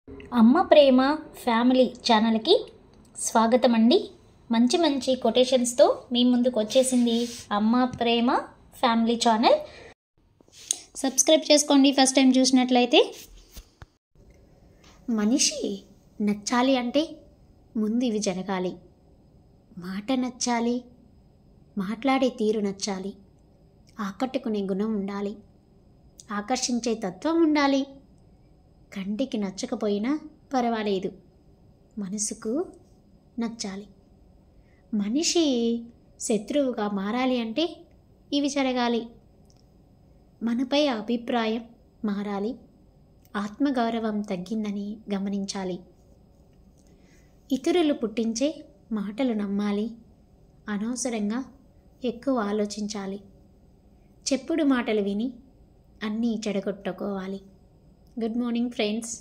అమ్మ ప్రేమ ఫ్యామిలీ ఛానల్కి స్వాగతం అండి. మంచి మంచి కొటేషన్స్తో మీ ముందుకు వచ్చేసింది అమ్మ ప్రేమ ఫ్యామిలీ ఛానల్. సబ్స్క్రైబ్ చేసుకోండి ఫస్ట్ టైం చూసినట్లయితే. మనిషి నచ్చాలి అంటే ముందు ఇవి జరగాలి. మాట నచ్చాలి, మాట్లాడే తీరు నచ్చాలి, ఆకట్టుకునే గుణం ఉండాలి, ఆకర్షించే తత్వం ఉండాలి. కంటికి నచ్చకపోయినా పర్వాలేదు, మనసుకు నచ్చాలి. మనిషి శత్రువుగా మారాలి అంటే ఇవి జరగాలి. మనపై అభిప్రాయం మారాలి, ఆత్మగౌరవం తగ్గిందని గమనించాలి, ఇతరులు పుట్టించే మాటలు నమ్మాలి, అనవసరంగా ఎక్కువ ఆలోచించాలి, చెప్పుడు మాటలు విని అన్నీ చెడగొట్టుకోవాలి. గుడ్ మార్నింగ్ ఫ్రెండ్స్,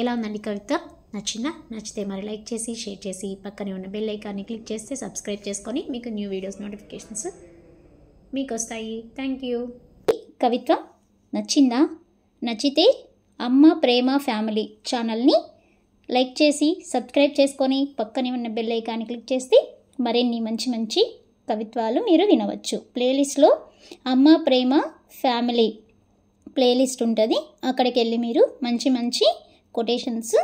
ఎలా ఉందండి కవిత? నచ్చిందా? నచ్చితే మరి లైక్ చేసి షేర్ చేసి పక్కనే ఉన్న బెల్ ఐకాన్ని క్లిక్ చేస్తే సబ్స్క్రైబ్ చేసుకొని మీకు న్యూ వీడియోస్ నోటిఫికేషన్స్ మీకు వస్తాయి. Thank you. కవిత్వం నచ్చిందా? నచ్చితే అమ్మ ప్రేమ ఫ్యామిలీ ఛానల్ని లైక్ చేసి సబ్స్క్రైబ్ చేసుకొని పక్కనే ఉన్న బెల్ ఐకాన్ని క్లిక్ చేస్తే మరిన్ని మంచి మంచి కవిత్వాలు మీరు వినవచ్చు. ప్లేలిస్ట్లో అమ్మ ప్రేమ ఫ్యామిలీ ప్లేలిస్ట్ ఉంటుంది, అక్కడికి వెళ్ళి మీరు మంచి మంచి కొటేషన్స్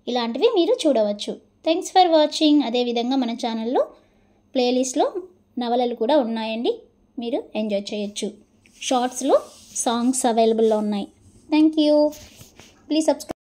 ఇలాంటివి మీరు చూడవచ్చు. Thanks for watching. అదేవిధంగా మన ఛానల్లో ప్లేలిస్ట్లో నవలలు కూడా ఉన్నాయండి, మీరు ఎంజాయ్ చేయొచ్చు. షార్ట్స్లో సాంగ్స్ అవైలబుల్లో ఉన్నాయి. Thank you. Please subscribe.